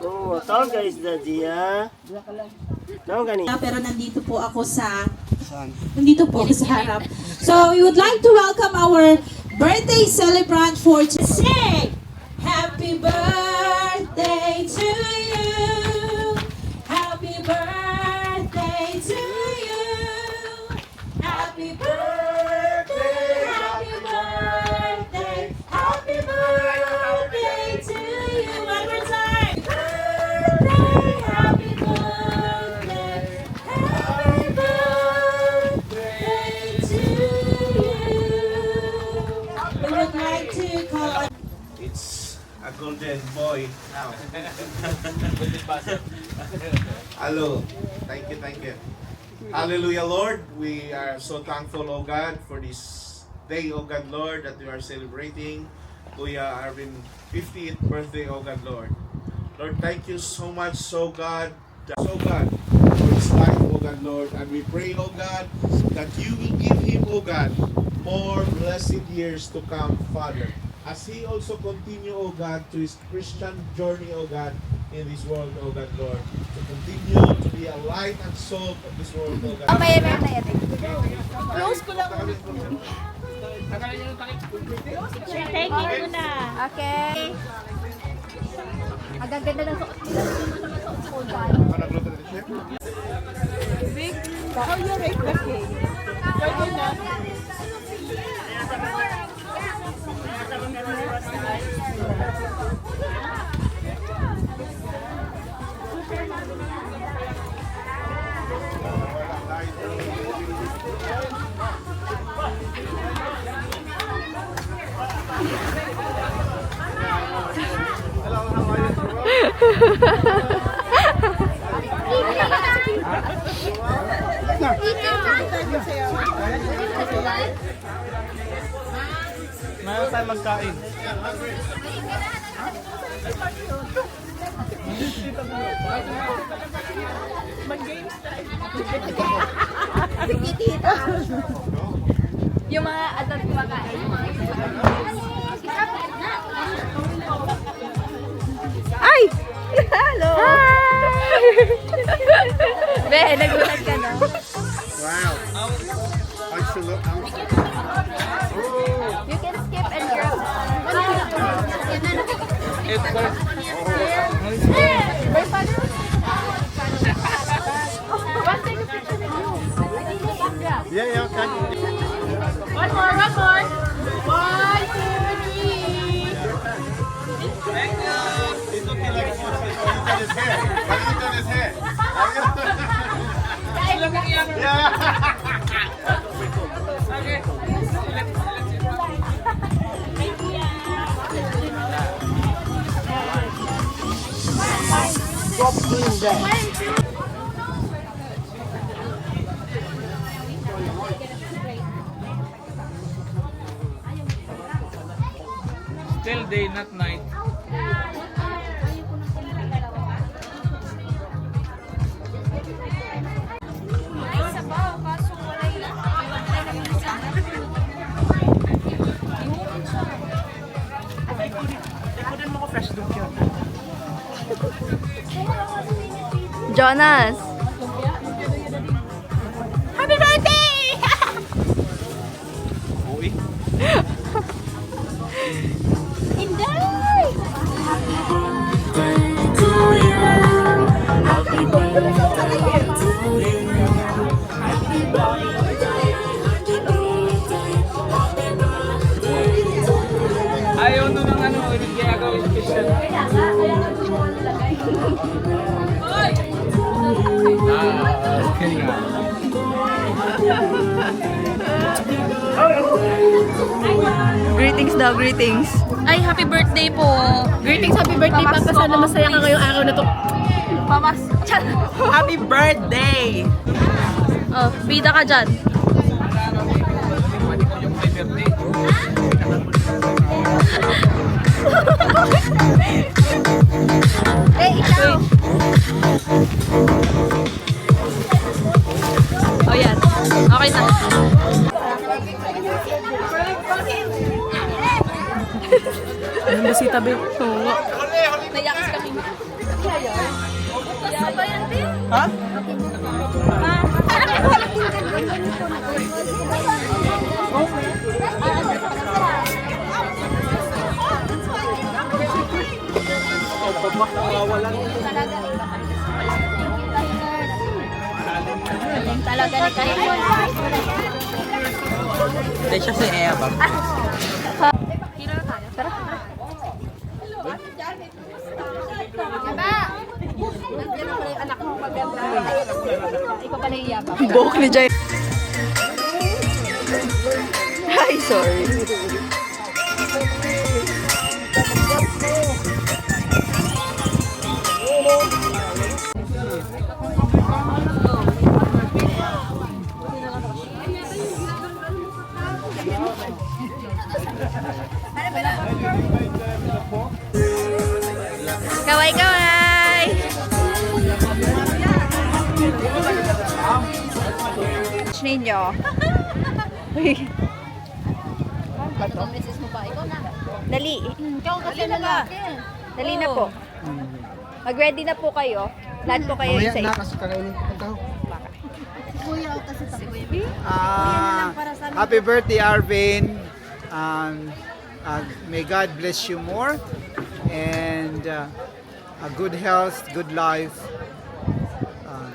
Oh, tawag ka isda diya. Tawag ka ni. Pero nandito po ako sa harap. So we would like to welcome our birthday celebrant for today. Happy birthday to you. Happy birthday to you. Happy birthday. Happy birthday. Happy birthday to you. One more time. Happy birthday. Happy birthday to you. We would like to call It's a golden boy now. Hello. Thank you. Hallelujah, Lord. We are so thankful, oh God, for this day, oh God, Lord, that we are celebrating Kuya Arvin 50th birthday, oh God, Lord. Lord, thank you so much, for his life, oh God, Lord. And we pray, oh God, that you will give him, oh God, more blessed years to come, Father. As he also continue, oh God, to his Christian journey, oh God, in this world, oh God, Lord. To continue to be a light and salt of this world, oh God. Close ko lang. Thank you na. Okay. Ang ganda ng suot nila. Big, how you rate the cake? Pwede na. Mayroon tayo magkain. Mag-games tayo. Sige, tita. Yung mga adult kumakain. Ay! Hello! Hi! Be, nagulat ka na. Wow. You can skip and grab. My father. One take a picture with you. Yeah, okay. One more. 1, 2, 3. It's okay like this. He's done his hair. Yeah. Stop doing that. Still day, not night. Jonas! Happy birthday! Uy. Inday! Ayaw nun ng ano, hindi kaya gawin special. Okay nga. Greetings daw, greetings. Ay, happy birthday po. Greetings, happy birthday, Papa. Sana masaya ka ngayong araw na to. Pamas. Happy birthday! Oh, bida ka dyan. Yung may birthday. Ikaw! Oh, yan. Okay na. Yung basita, babe. Oo nga. Naiyak kasi kami. Ha? Galing talaga ni Kahimon. Hindi siya si Eva. Tara. Diba? Nandiyan na pala yung anak mo pag-ganda. Ikaw pala yung yabang. Buhok ni Jai. Hi, sorry. Kaway-kaway! Ninyo. Itong misis mo ba? Ikaw na. Dali. Ikaw kasi lalaki. Dali na po. Mag-ready na po kayo. Lahat po kayo sa kasi kakainin ko tao. Para Happy birthday, Arvin. May God bless you more. And a good health, good life.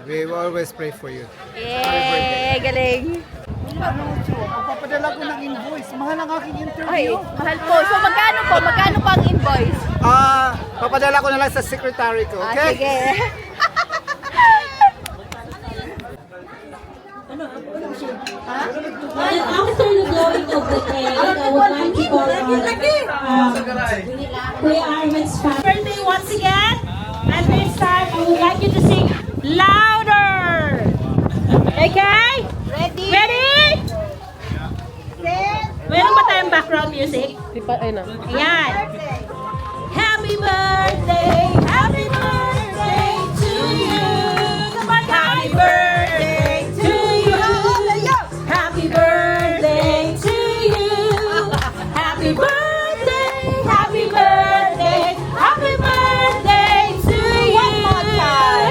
We will always pray for you. Yay! Galing! Papadala ko ng invoice. Mahal ang aking Ay, interview. mahal po. So, magkano po? Magkano po ang invoice? Papadala ko na lang sa secretary ko, okay? Sige. And after the blowing of the cake, I would like to call on Kuya Arvin's birthday once again. And this time, I would like you to sing louder. Okay? Ready? Ready? Meron ba tayong background music? Ayan. Happy birthday to you. Happy birthday to you. Happy birthday to you. Happy birthday, happy birthday, happy birthday to you.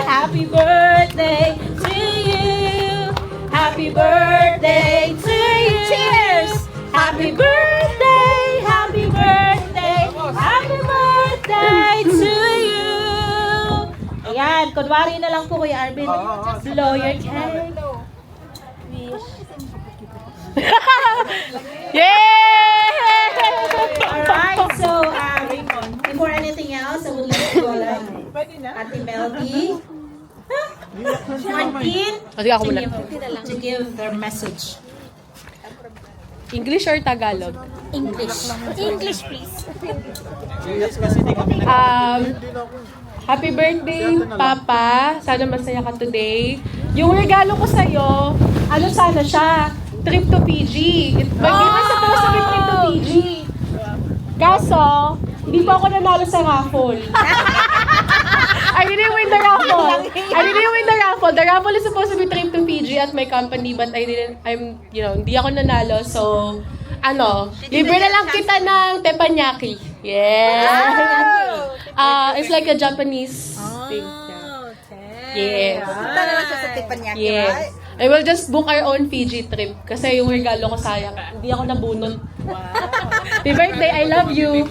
Happy birthday to you. Happy birthday to you. Cheers! Happy birthday, happy birthday, happy birthday to you. Ayan, kunwari na lang po Kuya Arvin. Blow your cake. Alright, so before anything else, I would like to call Ate Melody. Martin, Kasi ako muna. to give their message. English or Tagalog? English. English, please. Happy birthday, Papa. Sana masaya ka today. Yung regalo ko sa'yo, ano sana siya? Trip to PG. Birthday was supposed to be trip to PG. Kaso, hindi pa ako nanalo sa raffle. I didn't win the raffle. The raffle is supposed to be trip to PG at my company, but hindi ako nanalo. So, libre na lang kita ng teppanyaki. Yeah. It's like a Japanese thing. Yes. Yes. I will just book our own Fiji trip kasi yung regalo ko sayang. Hindi ako nabunot. Happy birthday, I love you.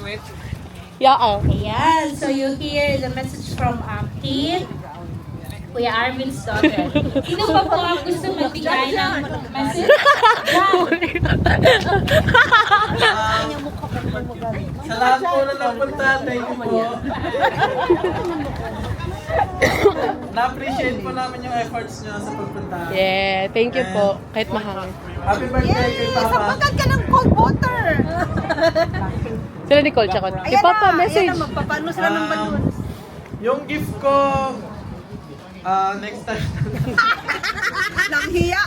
Yeah. Ayan, so you hear the message from Tin, Kuya Arvin's daughter. Sino pa po ang gusto magbigay ng message? Sa lahat po na napunta, thank you po. Na-appreciate po namin yung efforts nyo sa pagpunta. Yeah, thank you po. Kahit mahangin. Happy birthday kay Papa. ka ng cold water. Sila Nicole, tsaka. Si Papa, message. Ayan na, magpapano sila ng balon. Yung gift ko, next time. Nanghiya.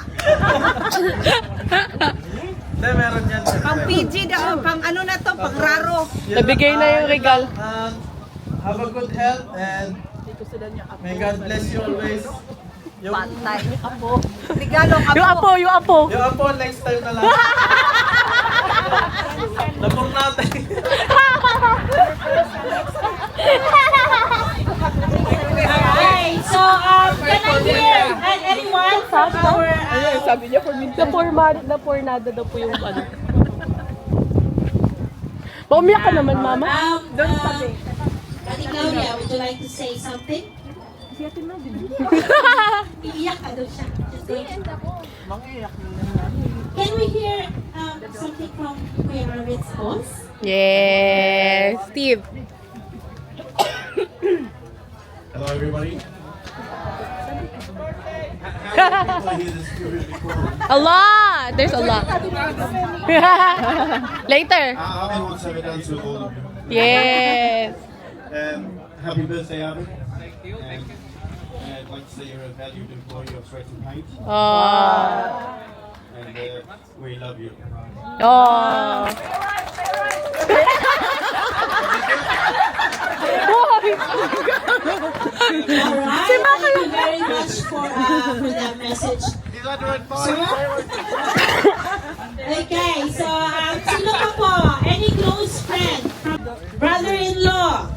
Hindi, meron yan. Pang PG daw, pang ano na to, pang raro. Nabigay na yung regalo. Have a good health and may God bless you always. Yung Regalo ka Yung apo. Yung apo, next time na lang. Napong natin. Ayun, sabi niya, na-pornada daw po yung ano. Paumiyak ka naman, mama. Ate Claudia, would you like to say something? Iiyak ka daw siya. Just go ahead. Can we hear something from Kuya Arvin's boss? Yes, Steve. Hello, everybody. How many people hear this story before? A lot! There's a lot. Later. I've been once I've done to all of you. Yes. Happy birthday, Abby. Thank you. And I'd like to say you're a valued employee of Stretton Heights, Oh. and we love you. Oh. Alright, thank you very much for that message. Sir? Okay, so sino pa po? Any close friend? Brother-in-law?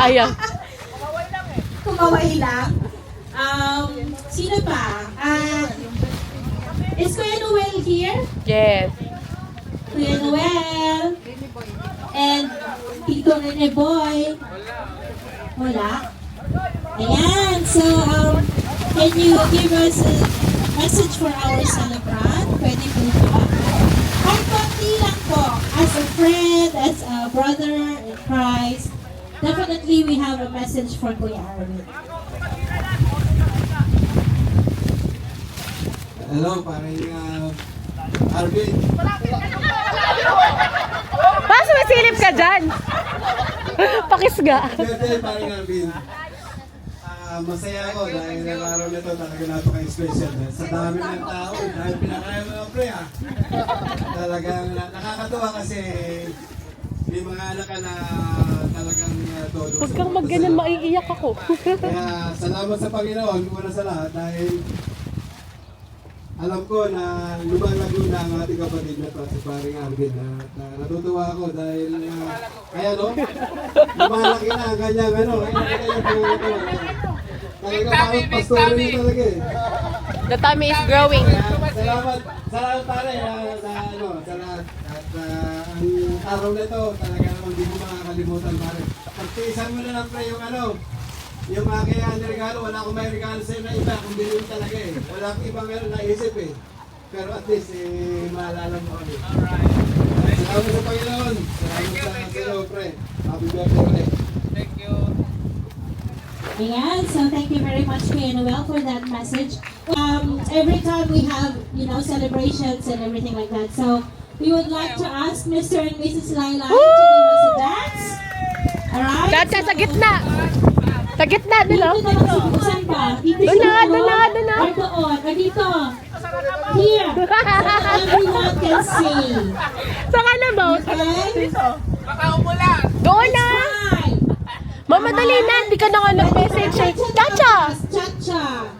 Ayaw. Kumaway lang. Sino pa? Is Kuya Noel here? Yes. Kuya Noel? And Tito Nene Boy? Wala? Ayan, so can you give us a message for our celebrant? Pwede po ba? Kahit konti lang po. As a friend, as a brother in Christ, definitely we have a message for Kuya Arvin. Hello, paring Arvin. Bakit sumisilip ka dyan? Pakisga. Birthday, paring Arvin. Masaya ako dahil ang araw nito talaga napaka-special. Sa dami ng tao, dahil pinakain mo ng pre Talagang nakakatuwa kasi may mga anak ka na talagang todo. Huwag kang magganyan, maiiyak ako. Kaya salamat sa Panginoon, una sa lahat dahil alam ko na lumalago na ang ating kapatid na to, si paring Arvin. Natutuwa ako dahil kaya no, lumalaki na ang kanyang talaga parang pastori na talaga eh. The tummy is growing. Salamat pare sa lahat. At ang araw na ito talaga naman hindi ko makakalimutan pare. Pagtiisan mo na lang pre yung aking regalo, wala akong may regalo sa'yo na iba, kung bilhin talaga eh. Wala akong ibang meron naisip eh. Pero at least, maalala mo kami. Salamat sa Panginoon. Salamat sa sa'yo, pre. Happy birthday ulit. Thank you. Ayan, so thank you very much, Kuya Noel, for that message. Every time we have, celebrations and everything like that. So, we would like to ask Mr. and Mrs. Lailay to give us a dance. Alright? Dacha sa gitna. Sa gitna nila. Dito naman si Saan ba? Dito Doon na, siguro? doon na, doon na. Or doon? Or dito? Here. So everyone can see. Saan ka na ba? Okay? Baka umulan. Doon na. Fine. Mama, dali na. Hindi ka na nga nag-message eh. Dacha! Cha-cha.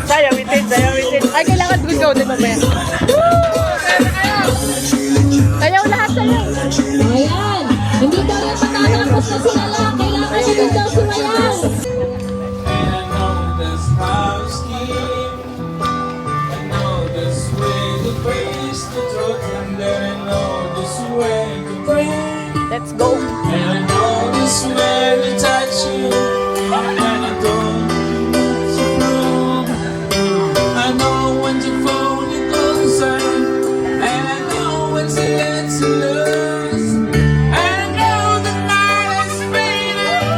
Sayawitin. Ay, kailangan ikaw din mamaya. Sayaw lahat, sayaw. Ayan. Hindi daw yung matatapos na sila lang. Kailangan nyo din daw sumayaw. And I know this house scheme. I know this way to face the truth, and then I know this way to pray. Let's go. And I know this way to touch you. And I don't want to prove. I know when to fold it closer. And I know when to let you loose. And I know the night is fading.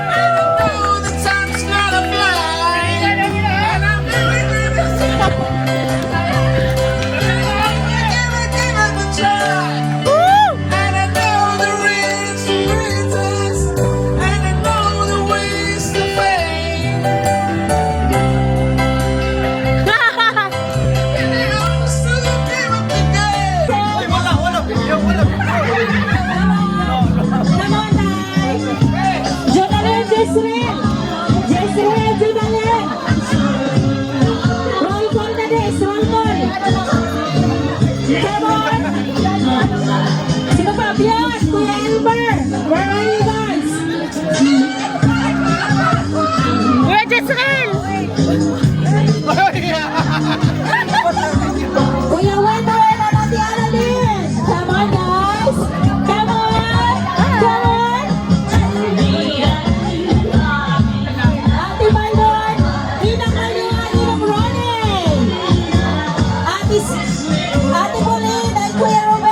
And I know the time's gonna fly. And I'm really give it a try. And I know the reason. Kuya Elmer, where are you guys? Kuya Jezreel! Kuya Wendell and Ate Annalyn. Come on, guys. Come on. Come on. Ate Maylon, Ninang Maylon, Ninang Ronnie. Ate Pauline and Kuya Ruben.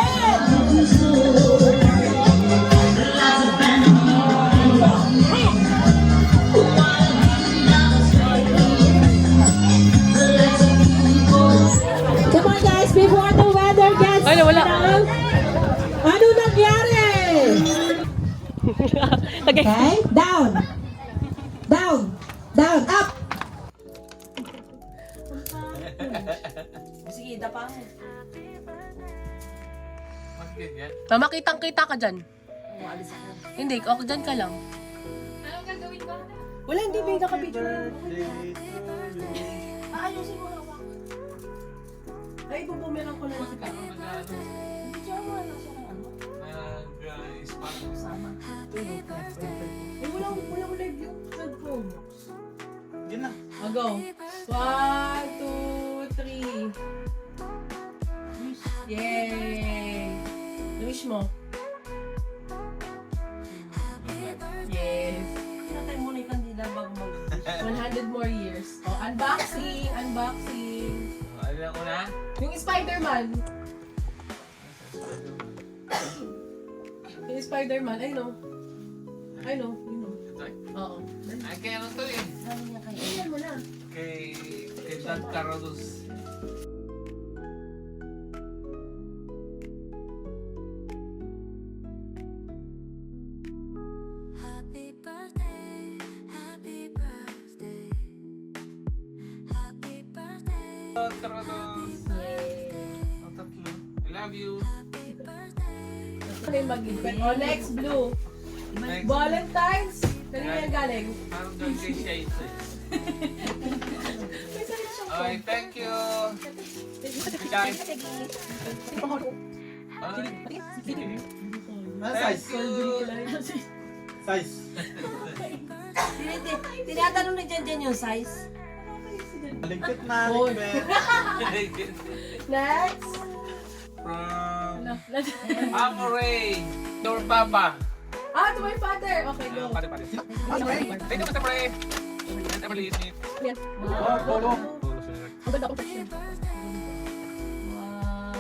Come on, guys, before the weather gets Ay, wala. down. Ano nangyari? Okay. Okay, down. Down. Down, up. Sige, dapang. Mama, kitang-kita ka dyan. Hindi, ako dyan ka lang. Wala, hindi ba yung nakapicture? Ayusin mo hawak. Ay, bubumirang ko lang kita. Eh, walang live yung cellphone. Yun na. I'll go. 1, 2, 3. Yay! Wish mo. Yes. Pinatay mo na yung kandila bago mag 100 more years. Oh, unboxing! Unboxing! Ano ko na? Yung Spider-Man. Yung Spider-Man. I know. I know. You know. Oo. Ay, kaya ano to eh? Ayan mo na. Kay Dan Carlos. Happy birthday, happy birthday, happy birthday, Dan Carlos. Ang tatlo. I love you. happy birthday. Ano yung mag-ibig? Oh, next blue. Next. Valentine's. Kanina yan galing. Parang doon kay Shades eh. Okay, thank you. Guys. Thank you. Size. Tinatanong na dyan yung size. Ligpit na, Oy. ligpit. Next. From Amoray. Your papa. Ah, to my father. Okay, go. Pare. Thank you, Mr. Pre. And Emily Smith. Yan. Polo. Ang ganda kong question.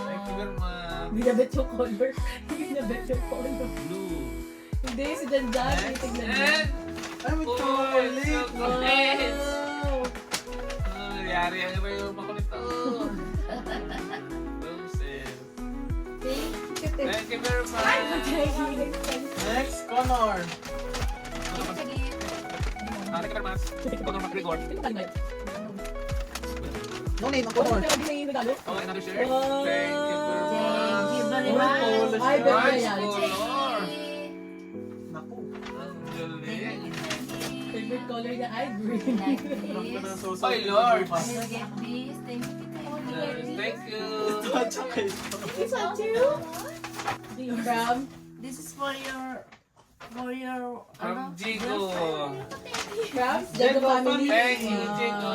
Thank you very much. Hindi na bet yung color. Hindi na bet yung color. Blue. Hindi, si Janjan. Titignan niya. And Ay, may chocolate. Chocolates. Wow. Yari ang iba yung makulit to. Roses. Thank you very much. Next, Connor. Thank you very much. Connor McGregor. No name, ang Connor. Oh, another share. Thank you very much. Ay, bebe yan. Nice color. Naku. Ang galing. Favorite color niya ay green. Oy, Lord. Thank you. Thank you. Is that you? From? This is for your From Jigo. From? Jago family. Thank you, Jigo.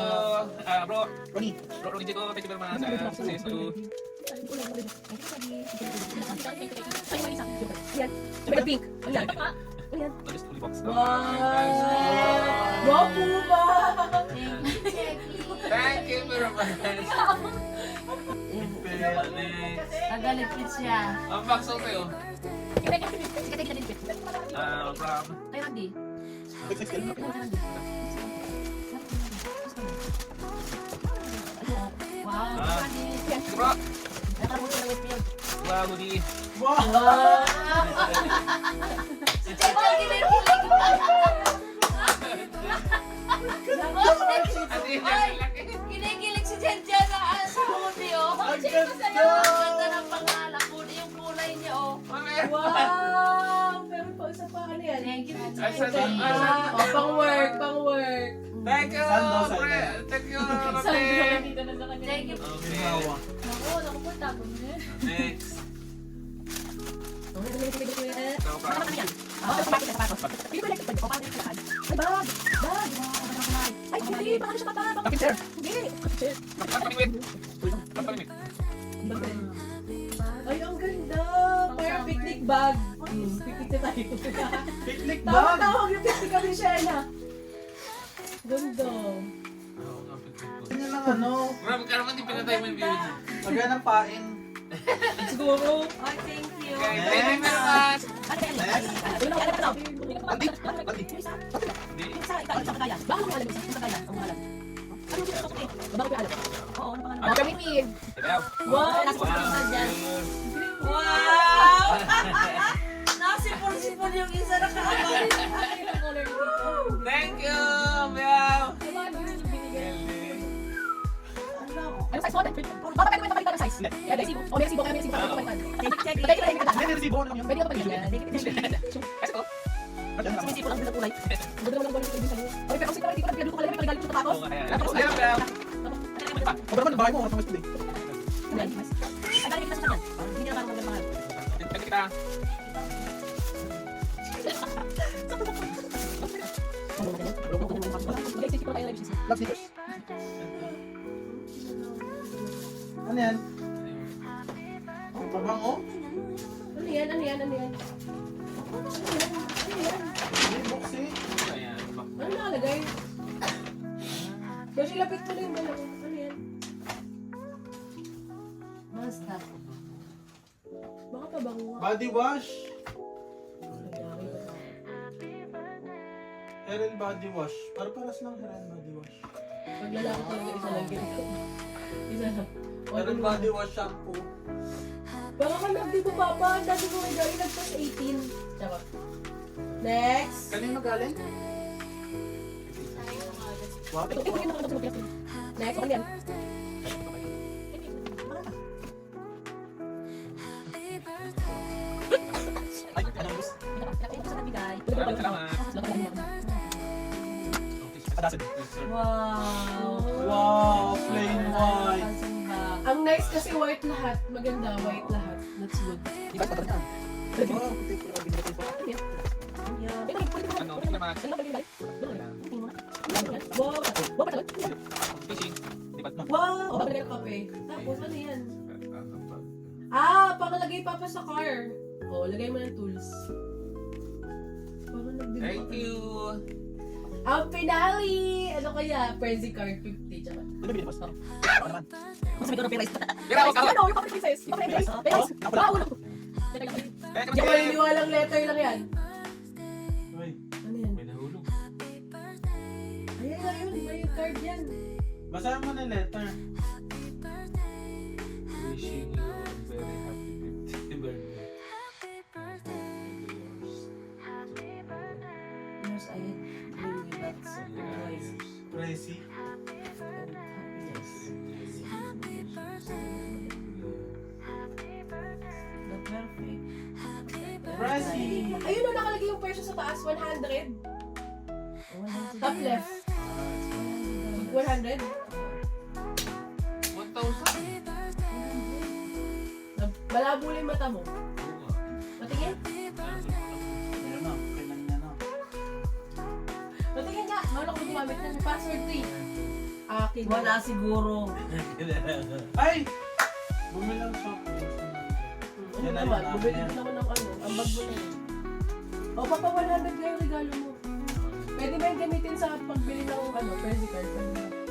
Bro. Ronnie. Ronnie Jigo, thank you very much. Success to. Yan. May pink. Ayan. Just fully box. Wow! Wow, Puma! Thank you very much. Tagalipit siya. Ang box ko kayo. From Kay Randy. Wow, Randy. Bro. Nakabuti na with you. Wow, Woody. Kinikilig si Jenja na sa Woody, oh. Ang ganda ng pangalan. Yung kulay niya, oh. Wow! Meron pa isa pa. Ano yan? Thank you. Oh, pang work, pang work. Thank you, pre. Thank you, Rote. Thank you. Okay. Naku, po, tago mo. Next. Ay, hindi, baka siya mata. Hindi. Ay, ang ganda. Parang picnic bag. Picnic na tayo. Picnic Tawag yung picnic kami, Shena. Ganda. Ganyan lang ano. Marami ka naman din pinatay mo yung video niya. Lagyan ng pain. Siguro. Oh, thank you. Okay, thank you very much. Wow! Nasipon-sipon yung isa na kaabay. Thank you, Meow. Ano size mo? Baka pwede mo ito palitan ng size. Kaya may sibo. O may sibo, kaya may sibo. Pwede ka palitan. Hindi, resibo lang yun. Pwede ka palitan. May sibo lang din ang kulay. Ganda naman ang kulay sa'yo. Okay, pero kasi hindi ko nagpinagluto ka lang. Pagalit yung tapatos. Aba naman, bahay mo. Ano mas today? Ay, dali kita sa kanya. Hindi na naman magandang mahal. Thank kita. Love sneakers. Ano yan? Pabango? Ano yan? Ano yan? Ano yan? Hindi, boxy. Ano nakalagay? Kasi lapit mo lang yung dalawa. Ano yan? Basta. Baka pabango nga. Body wash. Hair and body wash. Para-paras lang hair and body wash. Pag lalaki talaga isa lang ganito. Isa lang. Hair and body wash shampoo. Baka ka nagdi ko papa. Ang dati ko may gawin nagpas 18. Tsaka. Next. Kanino galing? What? Ito yung nakakatawa sa next. Ano yan? Ay, anong gusto? Wow. Wow, plain white. Ang nice kasi white lahat. Maganda, white lahat. That's good. Wow, puti ko lang binigay ko. Ano, thank you very much. Wow. Wow, pala. Fishing. Di ba? Wow. Babalik ng kape. Tapos ano yan? Ah, pangalagay papa sa car. Oh, lagay mo ng tools. Parang nagdiba. Thank you. Ang finale! Ano kaya? Prezi card 50. Tsaka. Ano binili, boss? Ako naman. Mas may gano'n price. Mira, wag ka. Ano? Yung paper prices. Yung paper price. Price. Wow, ulo. Hindi ako naniniwalang letter lang yan. Uy, Ano yan? May nahulog. Ayan na yun. May card yan. basahin mo na yung letter. Wishing you a very happy 50th birthday. Yours, ayun. Bring me back some joys Tracy. and happiness. The perfect. Tracy. Ayun o, nakalagay yung presyo sa taas. 100. Top left. 100. 1,000. Malabo yung mata mo. Patingin? Ayan na, kailan niya na. Patingin nga. Mano ko gumamit ng password 3. Akin. Wala siguro. Ay! Bumili ng shop. Ano Yan na naman? yun, Bumili yan. ko naman ng ano. Ang bag mo na yun. O, papa 100 kayo regalo mo. Pwede ba yung gamitin sa pagbili ng ano, credit card? Pwede ba?